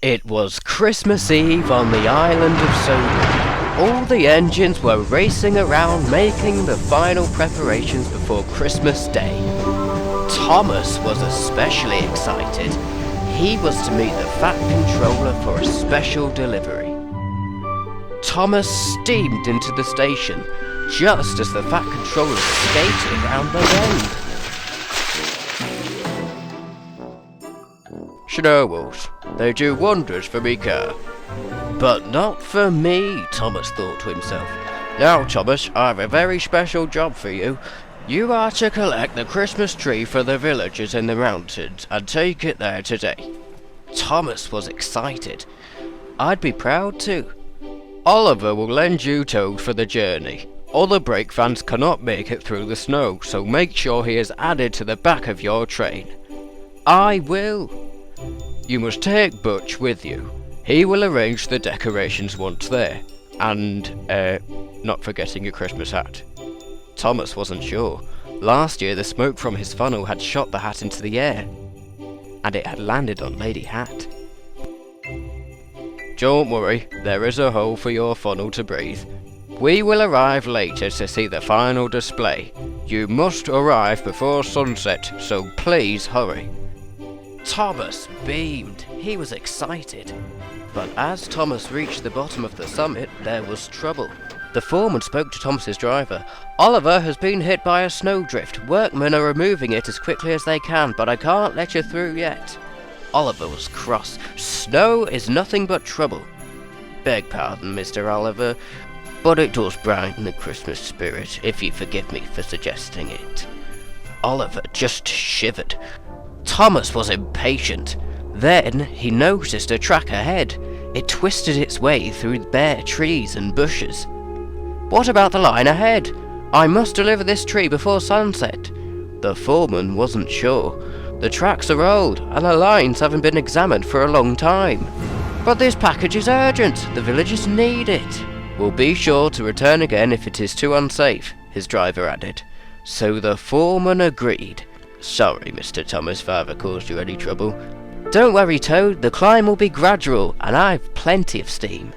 It was Christmas Eve on the island of Sodor. All the engines were racing around making the final preparations before Christmas Day. Thomas was especially excited. He was to meet the Fat Controller for a special delivery. Thomas steamed into the station just as the Fat Controller skated around the bend. Snowballs, they do wonders for me car. But not for me, Thomas thought to himself. Now, Thomas, I have a very special job for you. You are to collect the Christmas tree for the villagers in the mountains and take it there today. Thomas was excited. I'd be proud too. Oliver will lend you Toad for the journey. Other brake fans cannot make it through the snow, so make sure he is added to the back of your train. I will. You must take Butch with you. He will arrange the decorations once there. And, not forgetting your Christmas hat. Thomas wasn't sure. Last year the smoke from his funnel had shot the hat into the air, and it had landed on Lady Hat. Don't worry, there is a hole for your funnel to breathe. We will arrive later to see the final display. You must arrive before sunset, so please hurry. Thomas beamed. He was excited. But as Thomas reached the bottom of the summit, there was trouble. The foreman spoke to Thomas's driver. Oliver has been hit by a snowdrift. Workmen are removing it as quickly as they can, but I can't let you through yet. Oliver was cross. Snow is nothing but trouble. Beg pardon, Mr. Oliver, but it does brighten the Christmas spirit, if you forgive me for suggesting it. Oliver just shivered. Thomas was impatient. Then he noticed a track ahead. It twisted its way through bare trees and bushes. What about the line ahead? I must deliver this tree before sunset. The foreman wasn't sure. The tracks are old, and the lines haven't been examined for a long time. But this package is urgent. The villagers need it. We'll be sure to return again if it is too unsafe, his driver added. So the foreman agreed. Sorry, Mr. Thomas, father caused you any trouble. Don't worry, Toad, the climb will be gradual, and I've plenty of steam.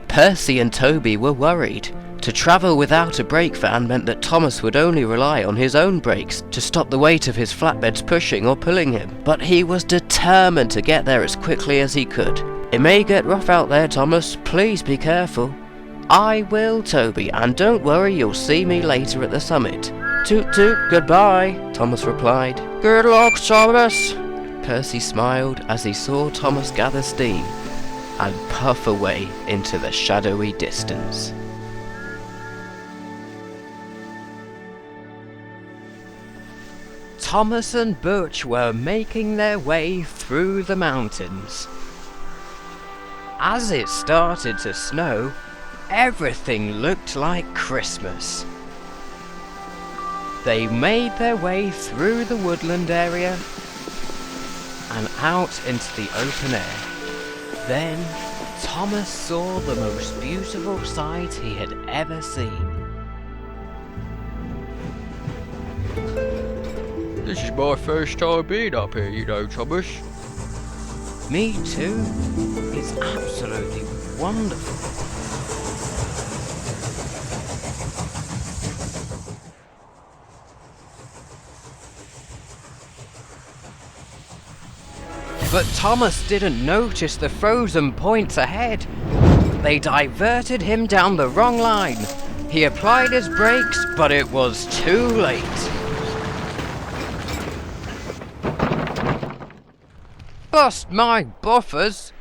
Percy and Toby were worried. To travel without a brake van meant that Thomas would only rely on his own brakes to stop the weight of his flatbeds pushing or pulling him. But he was determined to get there as quickly as he could. It may get rough out there, Thomas. Please be careful. I will, Toby, and don't worry, you'll see me later at the summit. Toot toot, goodbye, Thomas replied. Good luck, Thomas. Percy smiled as he saw Thomas gather steam and puff away into the shadowy distance. Thomas and Butch were making their way through the mountains. As it started to snow, everything looked like Christmas. They made their way through the woodland area and out into the open air. Then Thomas saw the most beautiful sight he had ever seen. This is my first time being up here, you know, Thomas. Me too. It's absolutely wonderful. But Thomas didn't notice the frozen points ahead. They diverted him down the wrong line. He applied his brakes, but it was too late. Bust my buffers!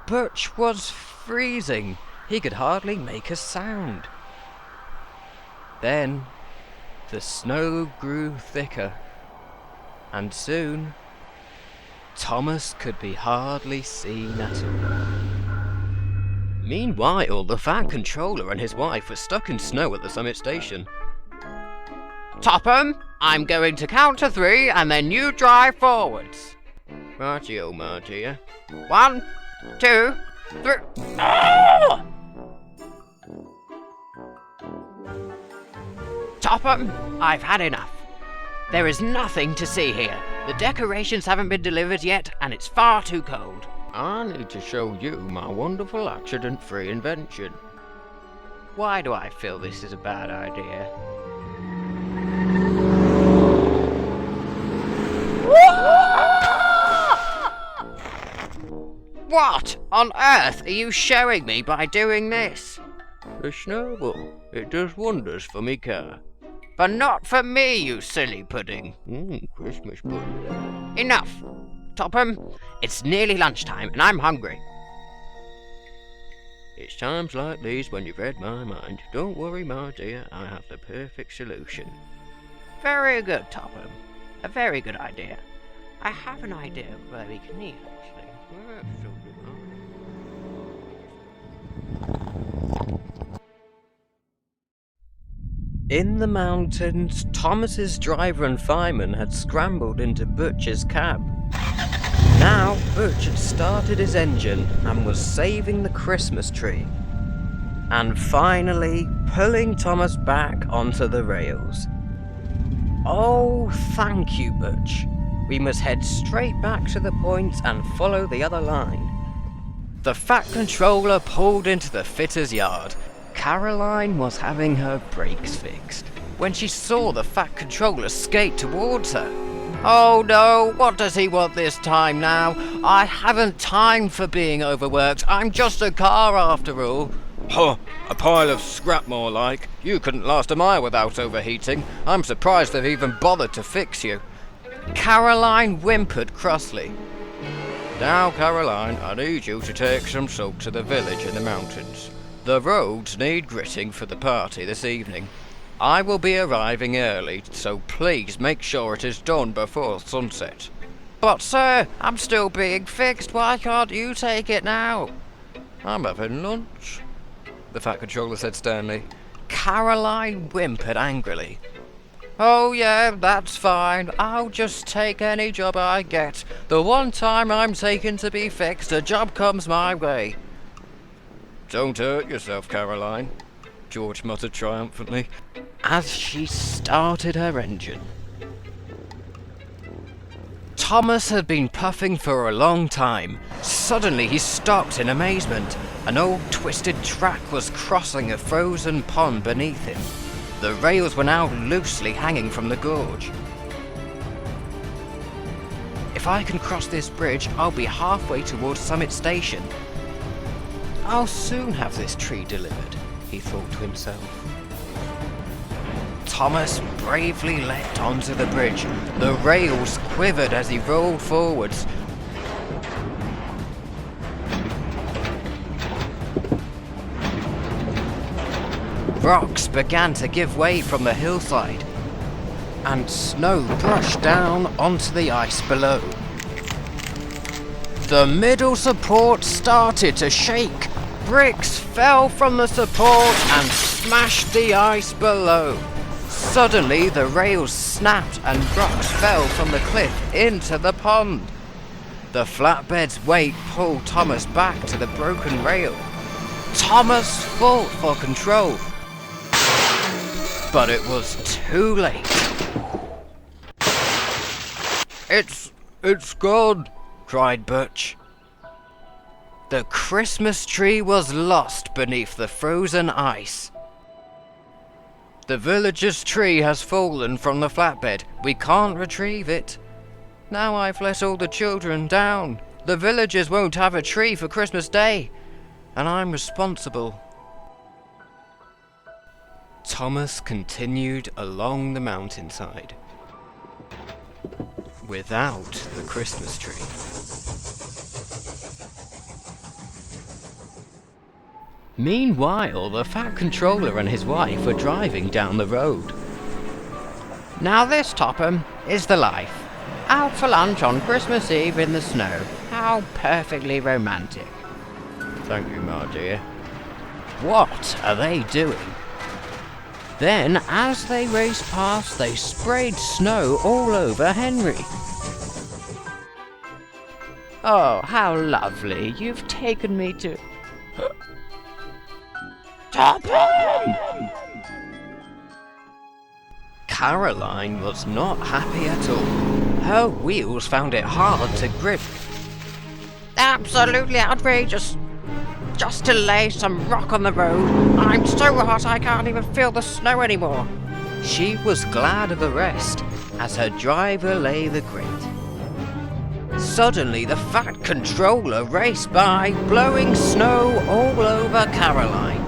Butch was freezing. He could hardly make a sound. Then the snow grew thicker, and soon Thomas could be hardly seen at all. Meanwhile, the Fat Controller and his wife were stuck in snow at the summit station. Topham, I'm going to count to 3 and then you drive forwards. Righty-o, my dear. 1, 2, 3. Oh! Topham, I've had enough. There is nothing to see here. The decorations haven't been delivered yet, and it's far too cold. I need to show you my wonderful accident-free invention. Why do I feel this is a bad idea? What on earth are you showing me by doing this? The snowball. It does wonders for me car. But not for me, you silly pudding. Christmas pudding. Enough! Topham, it's nearly lunchtime and I'm hungry. It's times like these when you've read my mind. Don't worry, my dear, I have the perfect solution. Very good, Topham. A very good idea. I have an idea where we can eat, actually. In the mountains, Thomas's driver and fireman had scrambled into Butcher's cab. Now, Butch had started his engine and was saving the Christmas tree. And finally, pulling Thomas back onto the rails. Oh, thank you, Butch. We must head straight back to the point and follow the other line. The Fat Controller pulled into the fitter's yard. Caroline was having her brakes fixed when she saw the Fat Controller skate towards her. Oh no, what does he want this time now? I haven't time for being overworked. I'm just a car after all. Huh, a pile of scrap more like. You couldn't last a mile without overheating. I'm surprised they've even bothered to fix you. Caroline whimpered crossly. Now, Caroline, I need you to take some soap to the village in the mountains. The roads need gritting for the party this evening. I will be arriving early, so please make sure it is done before sunset. But sir, I'm still being fixed. Why can't you take it now? I'm having lunch, the Fat Controller said sternly. Caroline whimpered angrily. Oh yeah, that's fine. I'll just take any job I get. The one time I'm taken to be fixed, a job comes my way. Don't hurt yourself, Caroline, George muttered triumphantly, as she started her engine. Thomas had been puffing for a long time. Suddenly he stopped in amazement. An old twisted track was crossing a frozen pond beneath him. The rails were now loosely hanging from the gorge. If I can cross this bridge, I'll be halfway towards Summit Station. I'll soon have this tree delivered, he thought to himself. Thomas bravely leapt onto the bridge. The rails quivered as he rolled forwards. Rocks began to give way from the hillside, and snow brushed down onto the ice below. The middle support started to shake. Bricks fell from the support and smashed the ice below. Suddenly, the rails snapped and rocks fell from the cliff into the pond. The flatbed's weight pulled Thomas back to the broken rail. Thomas fought for control, but it was too late. It's gone, cried Butch. The Christmas tree was lost beneath the frozen ice. The village's tree has fallen from the flatbed. We can't retrieve it. Now I've let all the children down. The villagers won't have a tree for Christmas Day, and I'm responsible. Thomas continued along the mountainside without the Christmas tree. Meanwhile, the Fat Controller and his wife were driving down the road. Now this, Topham, is the life. Out for lunch on Christmas Eve in the snow. How perfectly romantic. Thank you, my dear. What are they doing? Then, as they raced past, they sprayed snow all over Henry. Oh, how lovely. You've taken me to... Topham! Caroline was not happy at all. Her wheels found it hard to grip. Absolutely outrageous. Just to lay some rock on the road. I'm so hot I can't even feel the snow anymore. She was glad of a rest as her driver lay the grit. Suddenly the Fat Controller raced by, blowing snow all over Caroline.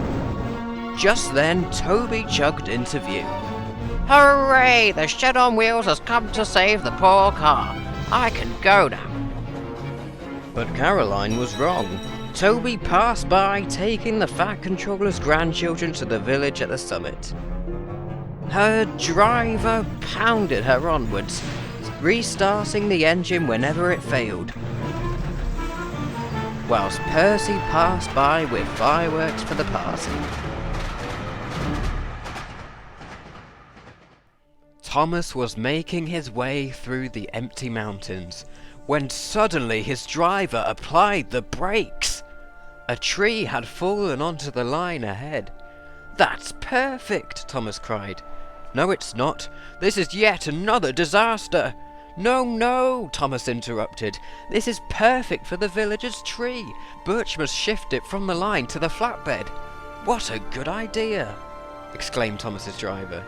Just then Toby chugged into view. Hooray! The shed on wheels has come to save the poor car. I can go now. But Caroline was wrong. Toby passed by, taking the Fat Controller's grandchildren to the village at the summit. Her driver pounded her onwards, restarting the engine whenever it failed, whilst Percy passed by with fireworks for the party. Thomas was making his way through the empty mountains when suddenly his driver applied the brakes. A tree had fallen onto the line ahead. "That's perfect," Thomas cried. "No, it's not. This is yet another disaster." "No, no," Thomas interrupted. "This is perfect for the villager's tree. Butch must shift it from the line to the flatbed." "What a good idea," exclaimed Thomas's driver.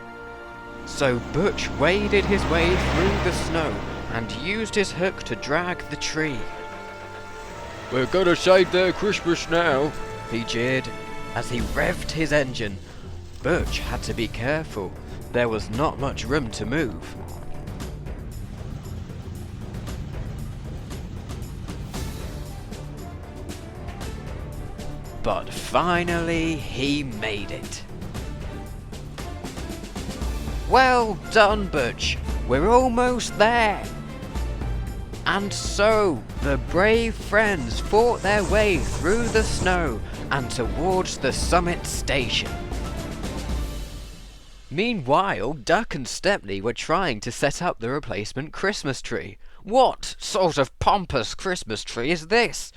So Butch waded his way through the snow and used his hook to drag the tree. "We're gonna save their Christmas now," he jeered as he revved his engine. Butch had to be careful. There was not much room to move. But finally he made it. "Well done, Butch. We're almost there." And so the brave friends fought their way through the snow and towards the summit station. Meanwhile, Duck and Stepney were trying to set up the replacement Christmas tree. "What sort of pompous Christmas tree is this?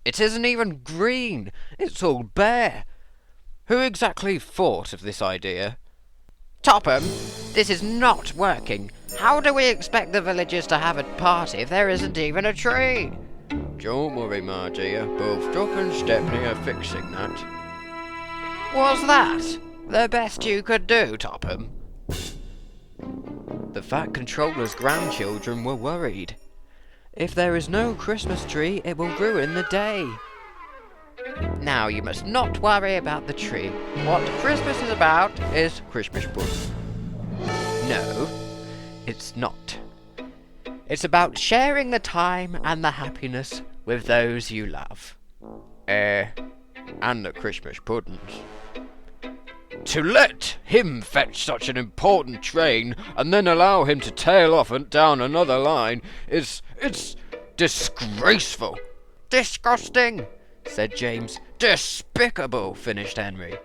It isn't even green. It's all bare." Who exactly thought of this idea? Topham, this is not working. How do we expect the villagers to have a party if there isn't even a tree? Don't worry, my dear. Both Duck and Stepney are fixing that. Was that the best you could do, Topham? The Fat Controller's grandchildren were worried. If there is no Christmas tree, it will ruin the day. Now you must not worry about the tree. What Christmas is about is Christmas pudding. No, it's not. It's about sharing the time and the happiness with those you love. And the Christmas puddings. To let him fetch such an important train and then allow him to tail off and down another line it's disgraceful. disgusting, said James. Despicable, finished Henry.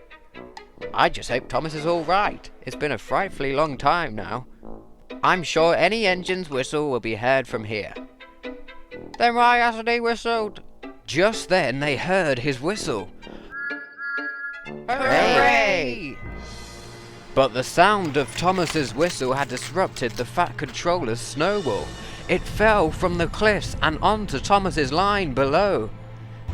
I just hope Thomas is all right. It's been a frightfully long time now. I'm sure any engine's whistle will be heard from here. Then why hasn't he whistled? Just then they heard his whistle. Hooray! But the sound of Thomas's whistle had disrupted the Fat Controller's snowball. It fell from the cliffs and onto Thomas's line below.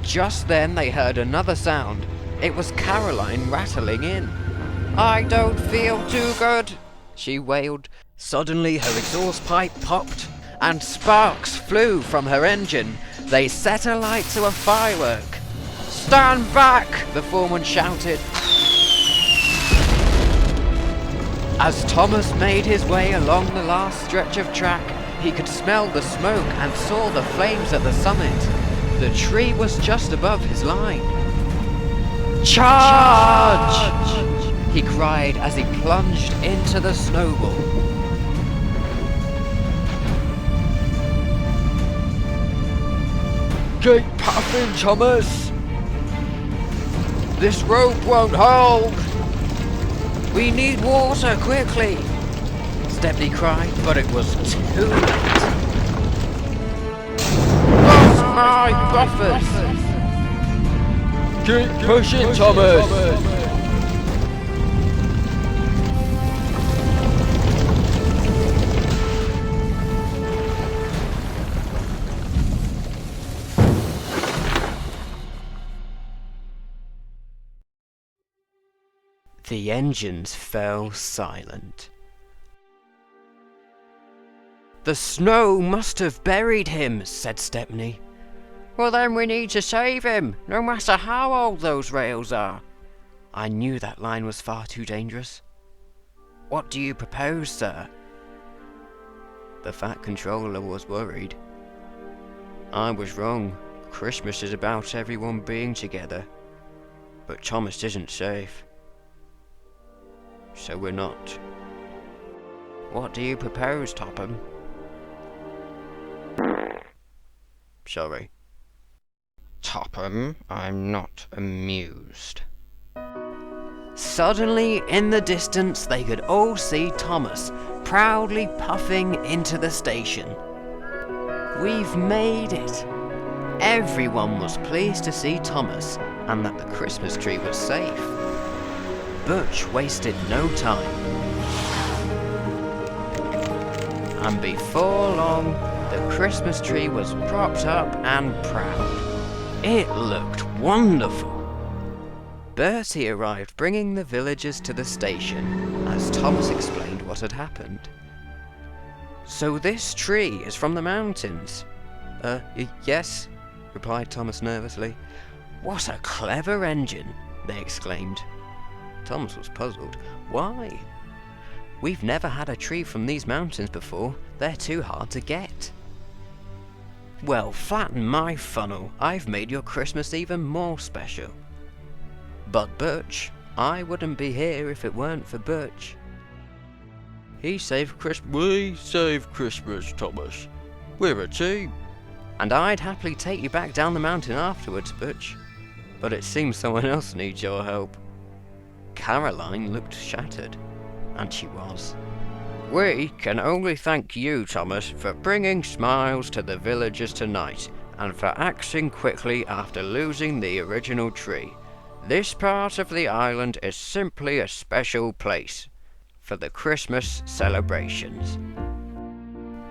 Just then they heard another sound. It was Caroline rattling in. I don't feel too good, she wailed. Suddenly her exhaust pipe popped and sparks flew from her engine. They set alight to a firework. Stand back, the foreman shouted. As Thomas made his way along the last stretch of track, he could smell the smoke and saw the flames at the summit. The tree was just above his line. Charge! He cried as he plunged into the snowball. Keep puffing, Thomas. This rope won't hold. We need water, quickly! Stepney cried, but it was too late. Bust my buffers! Keep pushing, Thomas! The engines fell silent. "The snow must have buried him," said Stepney. "Well, then we need to save him, no matter how old those rails are." I knew that line was far too dangerous. "What do you propose, sir?" The Fat Controller was worried. I was wrong. Christmas is about everyone being together. But Thomas isn't safe. So we're not. "What do you propose, Topham?" "Sorry. Topham, I'm not amused." Suddenly, in the distance, they could all see Thomas proudly puffing into the station. "We've made it!" Everyone was pleased to see Thomas and that the Christmas tree was safe. Butch wasted no time. And before long, the Christmas tree was propped up and proud. It looked wonderful. Bertie arrived bringing the villagers to the station as Thomas explained what had happened. "So this tree is from the mountains?" Yes," replied Thomas nervously. "What a clever engine!" they exclaimed. Thomas was puzzled. "Why?" "We've never had a tree from these mountains before. They're too hard to get." "Well, flatten my funnel. I've made your Christmas even more special." "But Butch, I wouldn't be here if it weren't for Butch. We save Christmas, Thomas. We're a team." "And I'd happily take you back down the mountain afterwards, Butch. But it seems someone else needs your help." Caroline looked shattered, and she was. "We can only thank you, Thomas, for bringing smiles to the villagers tonight, and for acting quickly after losing the original tree. This part of the island is simply a special place for the Christmas celebrations."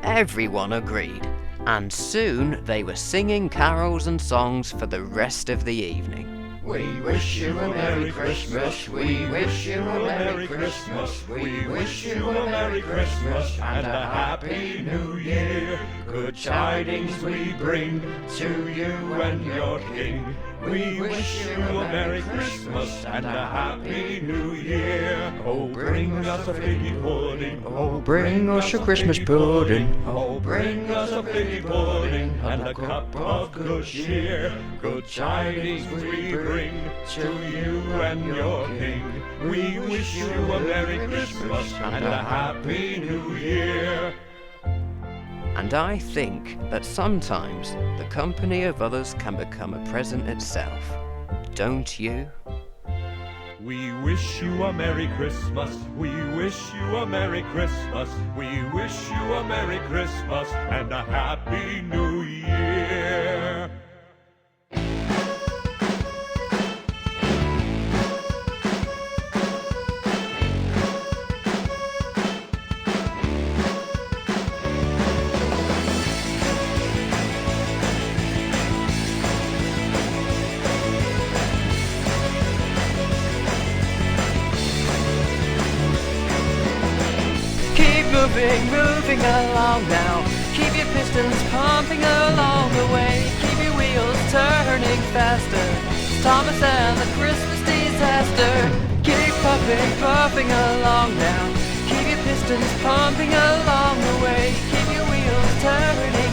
Everyone agreed, and soon they were singing carols and songs for the rest of the evening. We wish you a Merry Christmas, we wish you a Merry Christmas, we wish you a Merry Christmas and a Happy New Year. Good tidings we bring to you and your King. We wish you a Merry Christmas and a Happy New Year. Oh, bring us a figgy pudding, oh, bring us a Christmas pudding, oh, bring us a figgy pudding and a cup of good cheer. Good tidings we bring to you and your King. We wish you a Merry Christmas and a Happy New Year. And I think that sometimes the company of others can become a present itself. Don't you? We wish you a Merry Christmas, we wish you a Merry Christmas, we wish you a Merry Christmas and a Happy New Year. Moving along now. Keep your pistons pumping along the way. Keep your wheels turning faster. It's Thomas and the Christmas disaster. Keep puffing along now. Keep your pistons pumping along the way. Keep your wheels turning